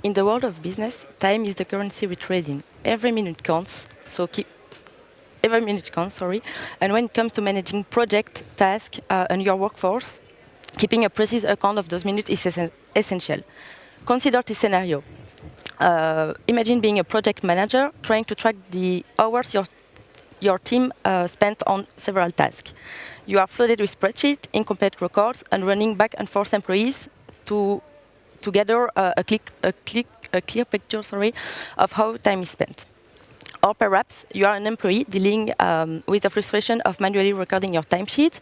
In the world of business, time is the currency we trade in. Every minute counts, so keep every minute counts, sorry. And when it comes to managing project, task, and your workforce, keeping a precise account of those minutes is essential. Consider this scenario. Imagine being a project manager trying to track the hours your team spent on several tasks. You are flooded with spreadsheets, incomplete records, and running back and forth employees to gather a clear picture, sorry, of how time is spent. Or perhaps you are an employee dealing with the frustration of manually recording your timesheet,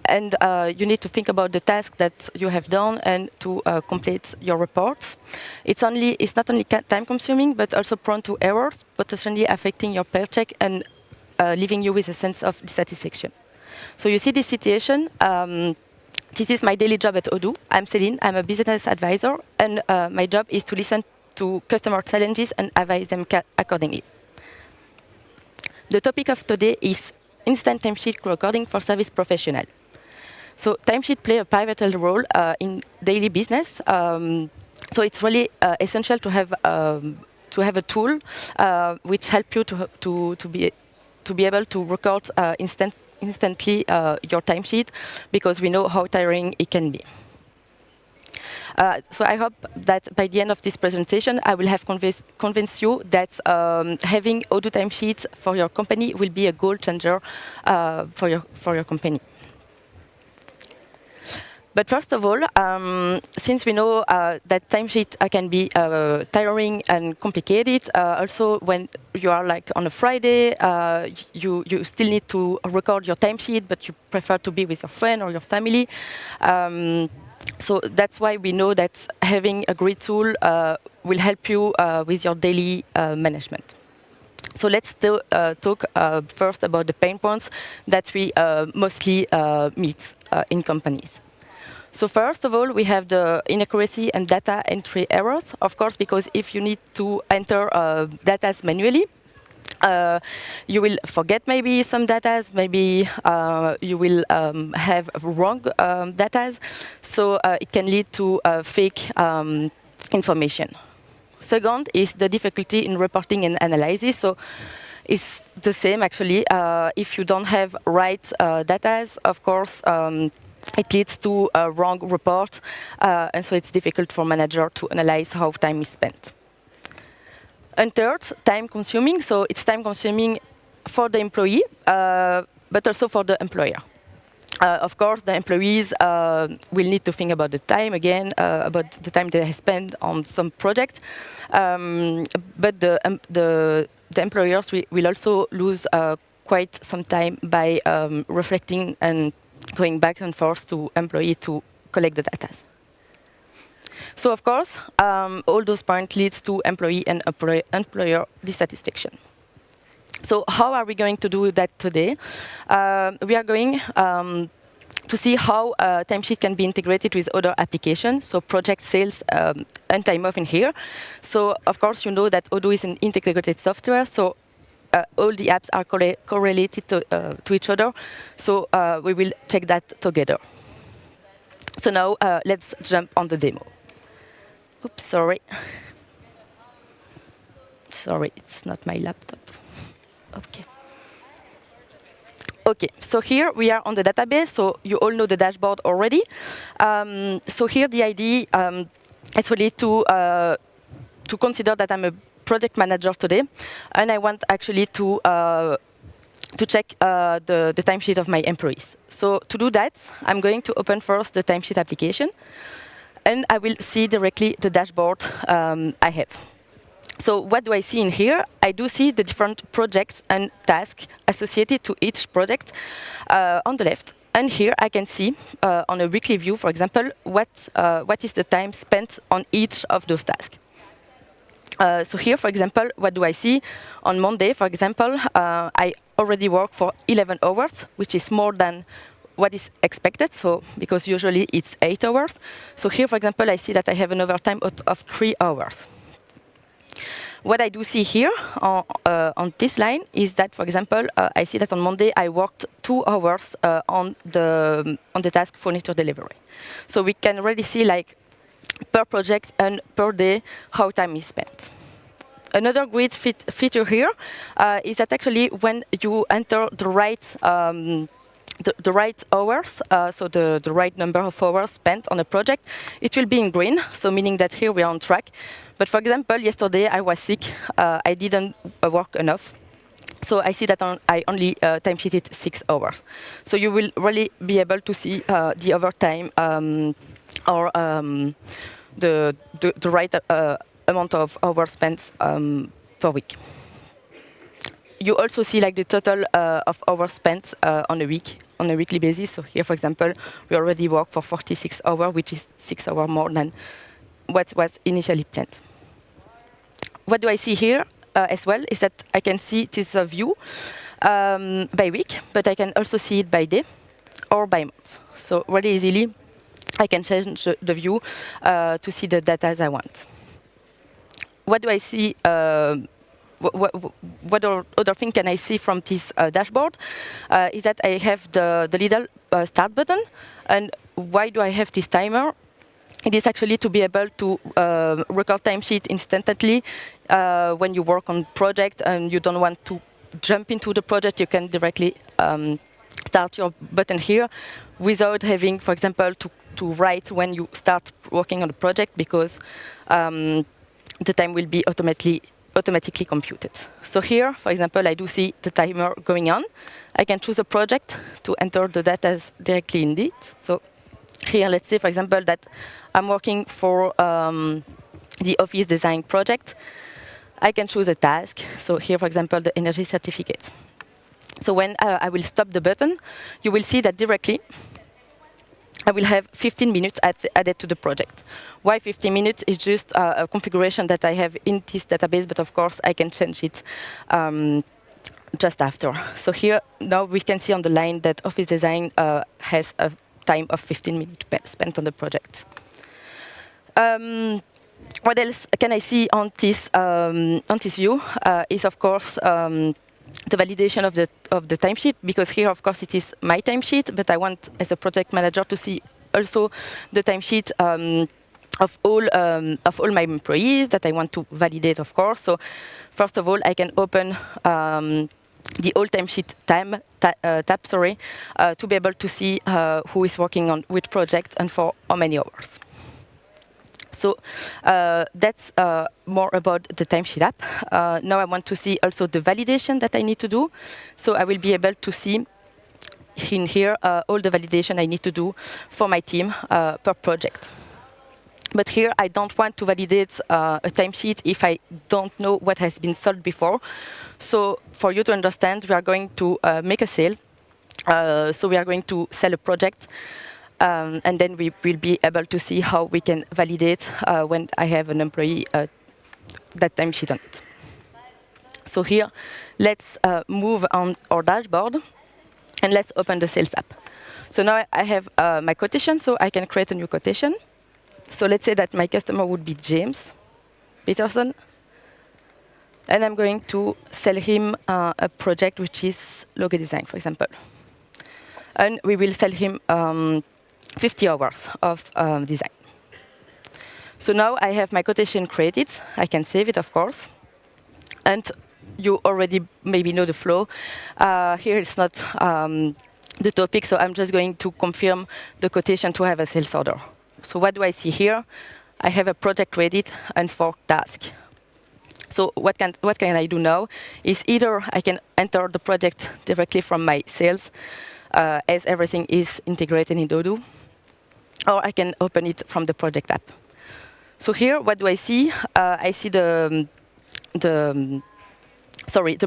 and you need to think about the task that you have done and to complete your reports. It's not only time-consuming, but also prone to errors, potentially affecting your paycheck and leaving you with a sense of dissatisfaction. So you see this situation. This is my daily job at Odoo. I'm Celine. I'm a business advisor, and my job is to listen to customer challenges and advise them accordingly. The topic of today is instant timesheet recording for service professionals. So timesheet play a pivotal role in daily business. So it's really essential to have a tool which help you to be able to record instantly your timesheet, because we know how tiring it can be. So I hope that by the end of this presentation, I will have convinced you that having Odoo timesheets for your company will be a goal changer for your company. But first of all, since we know that timesheet can be tiring and complicated, also when you are like on a Friday, you still need to record your timesheet, but you prefer to be with your friend or your family. So that's why we know that having a great tool will help you with your daily management. So let's talk first about the pain points that we mostly meet in companies. So first of all, we have the inaccuracy and data entry errors, of course, because if you need to enter data manually, you will forget maybe some data, maybe you will have wrong data, so it can lead to fake information. Second is the difficulty in reporting and analysis. So it's the same actually. If you don't have right data, of course, it leads to a wrong report, and so it's difficult for manager to analyze how time is spent. And third, time consuming. So it's time consuming for the employee, but also for the employer. Of course, the employees will need to think about the time again, about the time they spend on some project. But the employers will also lose quite some time by reflecting and going back and forth to employee to collect the data. So of course, all those points leads to employee and employer dissatisfaction. So how are we going to do that today? We are going to see how timesheet can be integrated with other applications, so project, sales, and time off in here. So of course, you know that Odoo is an integrated software, so all the apps are correlated to each other. So we will check that together. So now let's jump on the demo. Oops, sorry. Sorry, it's not my laptop. Okay. Okay, so here we are on the database. So you all know the dashboard already. So here the idea is really to consider that I'm a project manager today, and I want actually to check the timesheet of my employees. So to do that, I'm going to open first the timesheet application, and I will see directly the dashboard I have. So what do I see in here? I do see the different projects and tasks associated to each project on the left. And here I can see on a weekly view, for example, what is the time spent on each of those tasks. So here, for example, what do I see? On Monday, for example, I already work for 11 hours, which is more than what is expected, so because usually it's 8 hours. So here, for example, I see that I have an overtime of 3 hours. What I do see here on this line is that, for example, I see that on Monday I worked 2 hours on the task furniture delivery. So we can already see like per project and per day how time is spent. Another great feature here is that actually when you enter the right hours, so the right number of hours spent on a project, it will be in green, so meaning that here we are on track. But for example, yesterday I was sick, I didn't work enough. So I see that I only timesheeted 6 hours. So you will really be able to see the overtime or the right amount of hours spent per week. You also see like the total of hours spent on a weekly basis. So here, for example, we already work for 46 hours, which is 6 hours more than what was initially planned. What do I see here as well is that I can see this view by week, but I can also see it by day or by month. So really easily, I can change the view to see the data as I want. What do I see? What other thing can I see from this dashboard is that I have the little start button. And why do I have this timer? It is actually to be able to record timesheet instantly when you work on project and you don't want to jump into the project. You can directly start your button here without having, for example, to write when you start working on the project, because the time will be automatically computed. So here, for example, I do see the timer going on. I can choose a project to enter the data directly in it. So here, let's say, for example, that I'm working for the office design project. I can choose a task. So here, for example, the energy certificate. So when I will stop the button, you will see that directly I will have 15 minutes added to the project. Why 15 minutes is just a configuration that I have in this database, but of course I can change it just after. So here, now we can see on the line that office design has a time of 15 minutes spent on the project. What else can I see on this view is, of course, the validation of the timesheet, because here, of course, it is my timesheet, but I want, as a project manager, to see also the timesheet of all my employees that I want to validate, of course. So, first of all, I can open the all timesheet tab, to be able to see who is working on which project and for how many hours. So that's more about the timesheet app. Now I want to see also the validation that I need to do. So I will be able to see in here all the validation I need to do for my team per project. But here I don't want to validate a timesheet if I don't know what has been sold before. So for you to understand, we are going to make a sale. So we are going to sell a project. And then we will be able to see how we can validate when I have an employee that timesheet on it. So here, let's move on our dashboard, and let's open the sales app. So now I have my quotation, so I can create a new quotation. So let's say that my customer would be James Peterson, and I'm going to sell him a project which is logo design, for example. And we will sell him 50 hours of design. So now I have my quotation created. I can save it, of course. And you already maybe know the flow. Here it's not the topic, so I'm just going to confirm the quotation to have a sales order. So what do I see here? I have a project credit and 4 tasks. So what can I do now is either I can enter the project directly from my sales, as everything is integrated in Odoo, or I can open it from the project app. So here, what do I see? I see the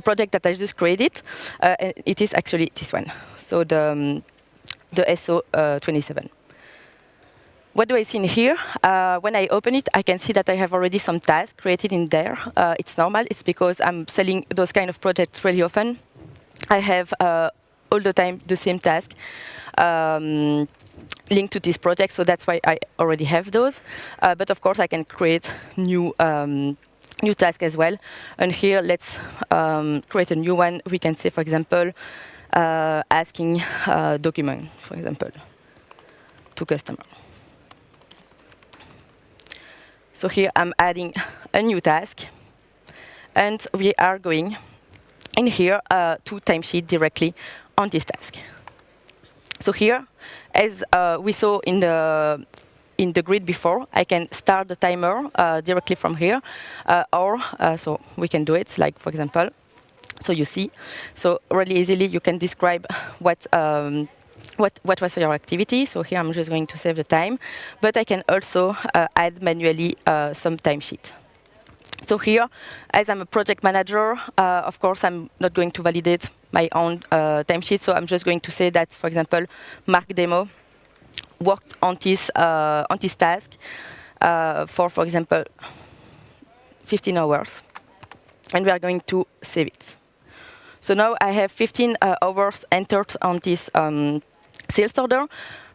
project that I just created. And it is actually this one. So the SO27. What do I see in here? When I open it, I can see that I have already some tasks created in there. It's normal. It's because I'm selling those kind of projects really often. I have all the time the same task linked to this project, so that's why I already have those. But of course, I can create new tasks as well. And here, let's create a new one. We can say, for example, asking document, for example, to customer. So here I'm adding a new task, and we are going in here to timesheet directly on this task. So here, as we saw in the grid before, I can start the timer directly from here, so we can do it, like for example, so you see, so really easily you can describe what was your activity. So here I'm just going to save the time, but I can also add manually some timesheet. So here, as I'm a project manager, of course, I'm not going to validate my own timesheet. So I'm just going to say that, for example, Mark Demo worked on this task for example, 15 hours. And we are going to save it. So now I have 15 hours entered on this sales order.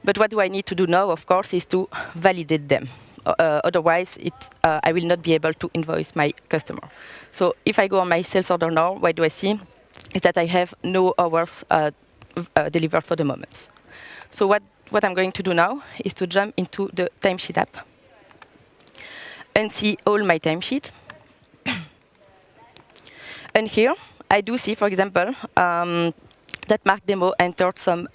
But what do I need to do now, of course, is to validate them. Otherwise, I will not be able to invoice my customer. So if I go on my sales order now, what do I see? Is that I have no hours delivered for the moment. So what I'm going to do now is to jump into the timesheet app and see all my timesheet. And here, I do see, for example, that Mark Demo entered some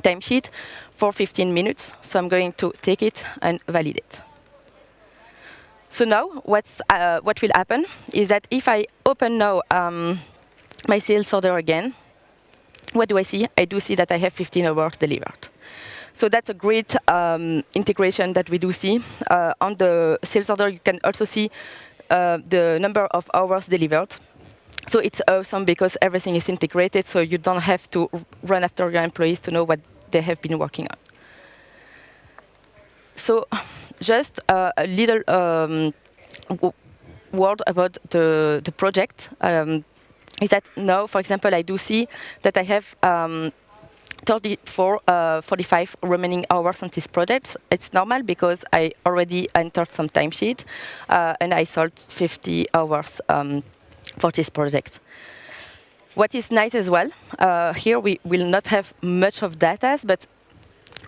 timesheet for 15 minutes. So I'm going to take it and validate. So now, what will happen is that if I open now my sales order again, what do I see? I do see that I have 15 hours delivered. So that's a great integration that we do see. On the sales order, you can also see the number of hours delivered. So it's awesome because everything is integrated, so you don't have to run after your employees to know what they have been working on. So just a little word about the project is that now, for example, I do see that I have 45 remaining hours on this project. It's normal because I already entered some timesheet and I sold 50 hours for this project. What is nice as well, here we will not have much of data, but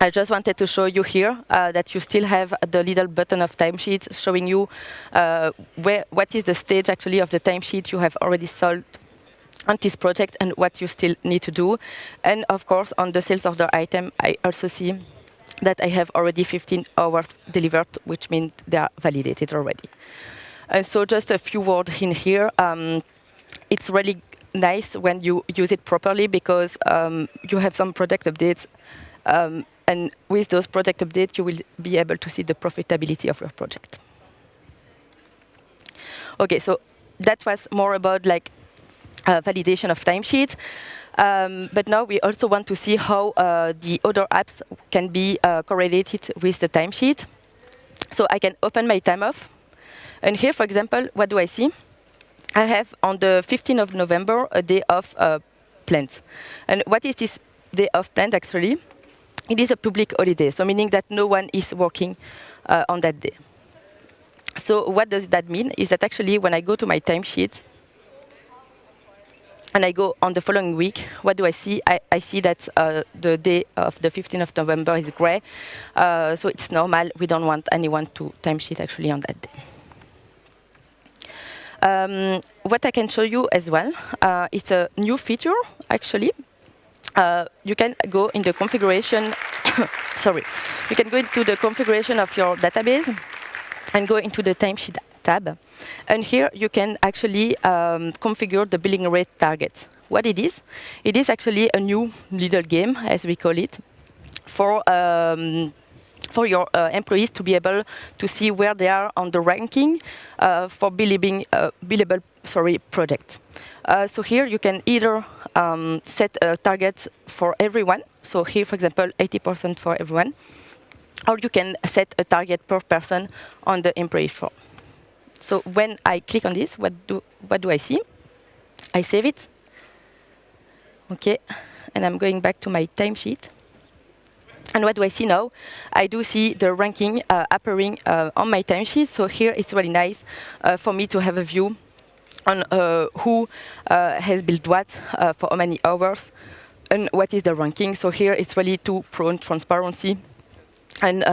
I just wanted to show you here that you still have the little button of timesheet showing you what is the stage actually of the timesheet you have already sold on this project and what you still need to do. And of course, on the sales order item, I also see that I have already 15 hours delivered, which means they are validated already. And so just a few words in here. It's really nice when you use it properly because you have some project updates. And with those project updates, you will be able to see the profitability of your project. OK, so that was more about like validation of timesheet. But now we also want to see how the other apps can be correlated with the timesheet. So I can open my time off. And here, for example, what do I see? I have on the 15th of November a day off planned. And what is this day off planned actually? It is a public holiday, so meaning that no one is working on that day. So what does that mean? Is that actually when I go to my timesheet and I go on the following week, what do I see? I see that the day of the 15th of November is gray. So it's normal. We don't want anyone to timesheet actually on that day. What I can show you as well, it's a new feature actually. You can go in the configuration, sorry, you can go into the configuration of your database and go into the timesheet tab. And here you can actually configure the billing rate target. What it is actually a new little game, as we call it, for your employees to be able to see where they are on the ranking for billable project. So here you can either set a target for everyone. So here, for example, 80% for everyone. Or you can set a target per person on the employee form. So when I click on this, what do I see? I save it. OK. And I'm going back to my timesheet. And what do I see now? I do see the ranking appearing on my timesheet. So here it's really nice for me to have a view on who has billed what for how many hours and what is the ranking. So here it's really to prone transparency and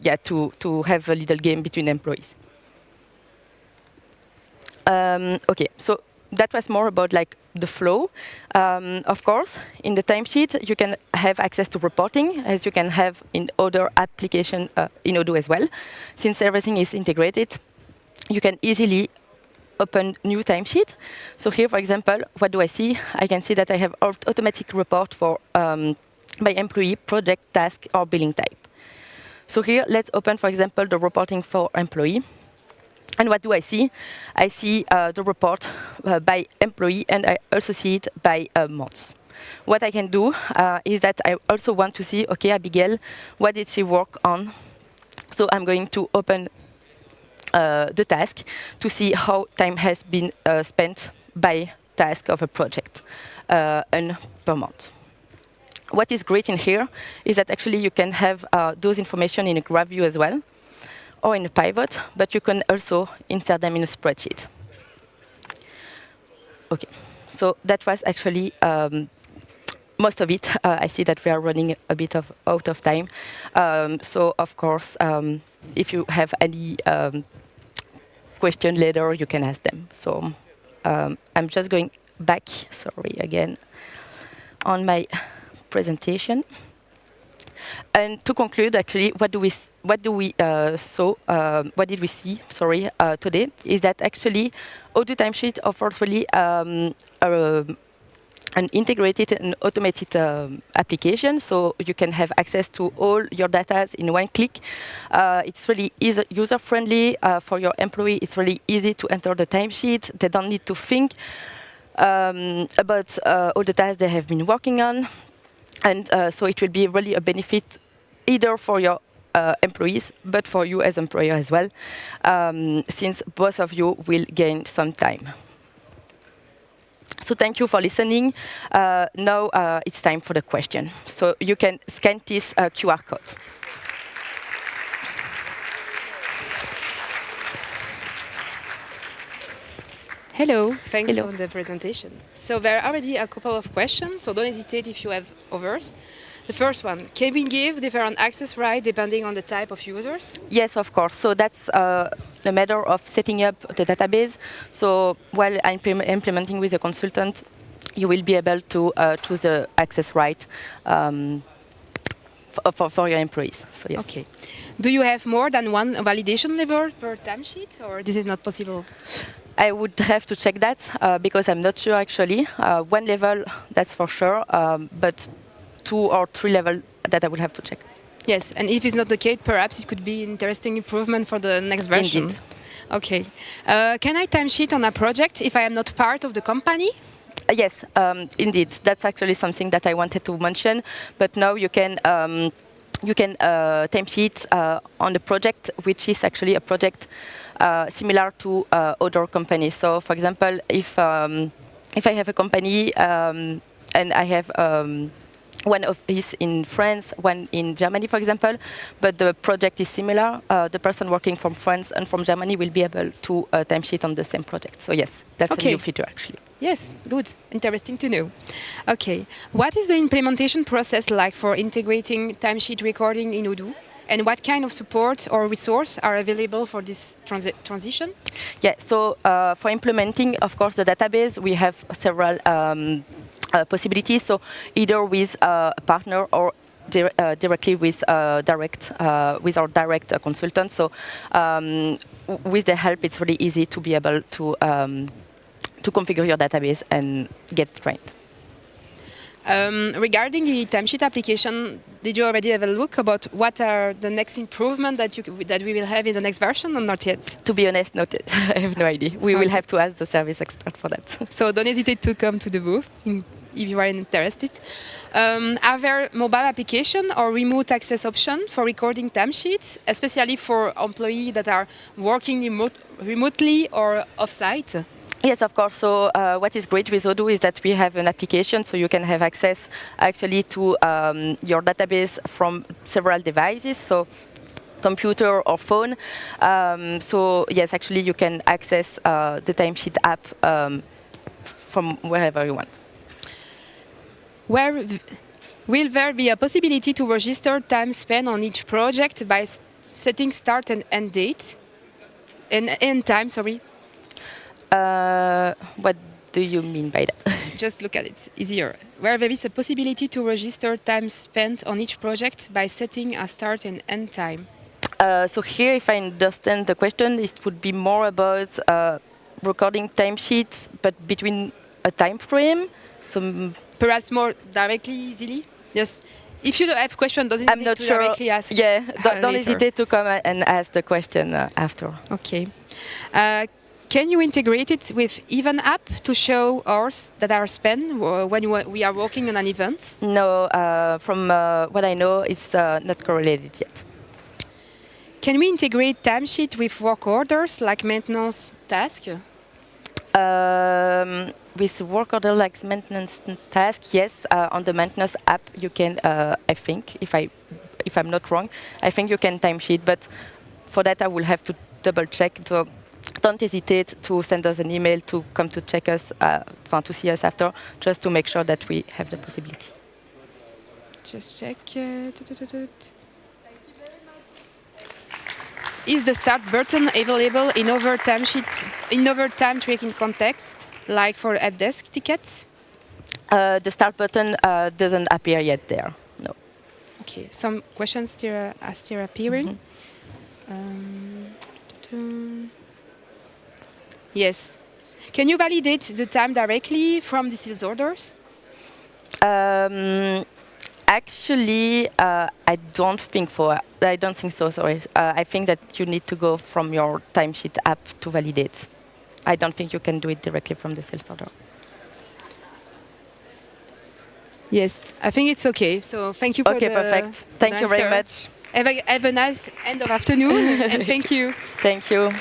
yeah, to have a little game between employees. Okay, so that was more about like the flow. Of course, in the timesheet, you can have access to reporting, as you can have in other applications in Odoo as well. Since everything is integrated, you can easily open new timesheet. So here, for example, what do I see? I can see that I have automatic report for by employee, project, task, or billing type. So here, let's open, for example, the reporting for employee. And what do I see? I see the report by employee, and I also see it by months. What I can do is that I also want to see, okay, Abigail, what did she work on? So I'm going to open the task to see how time has been spent by task of a project and per month. What is great in here is that actually you can have those information in a graph view as well, or in a pivot, but you can also insert them in a spreadsheet. Okay, so that was actually most of it. I see that we are running a bit out of time. So of course, if you have any question later, you can ask them. So I'm just going back, sorry, again, on my presentation. And to conclude, actually, what did we see? Sorry, today is that actually Odoo Timesheet offers really an integrated and automated application, so you can have access to all your data in one click. It's really user-friendly for your employee. It's really easy to enter the timesheet. They don't need to think about all the tasks they have been working on. And so it will be really a benefit either for your employees, but for you as employer as well, since both of you will gain some time. So thank you for listening. Now it's time for the question. So you can scan this QR code. Hello, thanks Hello. for the presentation. So there are already a couple of questions, so don't hesitate if you have others. The first one, can we give different access rights depending on the type of users? Yes, of course. So that's a matter of setting up the database. So while implementing with a consultant, you will be able to choose the access right for your employees. So yes. Okay. Do you have more than one validation level per timesheet, or this is not possible? I would have to check that because I'm not sure actually. One level, that's for sure, but 2 or 3 level that I will have to check. Yes, and if it's not the case, perhaps it could be an interesting improvement for the next version. Indeed. Okay. Can I timesheet on a project if I am not part of the company? Yes, indeed. That's actually something that I wanted to mention. But now you can timesheet on the project, which is actually a project similar to other companies. So, for example, if I have a company and I have one is in France, one in Germany, for example, but the project is similar, the person working from France and from Germany will be able to timesheet on the same project. So yes, that's a new feature actually. Yes, good. Interesting to know. Okay, what is the implementation process like for integrating timesheet recording in Odoo? And what kind of support or resource are available for this transition? Yeah, so for implementing, of course, the database, we have several possibilities. So either with a partner or directly with our direct consultant. So with their help, it's really easy to be able to configure your database and get trained. Regarding the timesheet application, did you already have a look about what are the next improvements that we will have in the next version, or not yet? To be honest, not yet. I have no idea. We will have to ask the service expert for that. So don't hesitate to come to the booth if you are interested. Are there mobile application or remote access option for recording timesheets, especially for employees that are working remotely or off-site? Yes, of course. So what is great with Odoo is that we have an application, so you can have access actually to your database from several devices, so computer or phone. So yes, actually you can access the Timesheet app from wherever you want. Will there be a possibility to register time spent on each project by setting start and end date? And end time, sorry. What do you mean by that? Just look at it, it's easier. Where there is a possibility to register time spent on each project by setting a start and end time. So here, if I understand the question, it would be more about recording timesheets, but between a time frame. So perhaps more directly, easily. Yes. If you don't have question, doesn't I'm not to sure. directly ask. Yeah, don't later. hesitate to come and ask the question after. Okay. Can you integrate it with event app to show hours that are spent when we are working on an event? No, from what I know, it's not correlated yet. Can we integrate timesheet with work orders like maintenance task? With work order like maintenance task, yes. On the maintenance app, you can. I think, if I'm not wrong, I think you can timesheet. But for that, I will have to double check. So don't hesitate to send us an email to come to check us, to see us after, just to make sure that we have the possibility. Just check. Is the start button available in other time tracking context, like for help desk tickets? The start button doesn't appear yet there. No. Okay. Some questions are still appearing. Yes. Can you validate the time directly from the sales orders? Actually, I don't think so. I don't think so. Sorry. I think that you need to go from your timesheet app to validate. I don't think you can do it directly from the sales order. Yes, I think it's okay. So thank you for Okay, perfect. Thank you very much. Have a nice end of afternoon, and thank you. Thank you.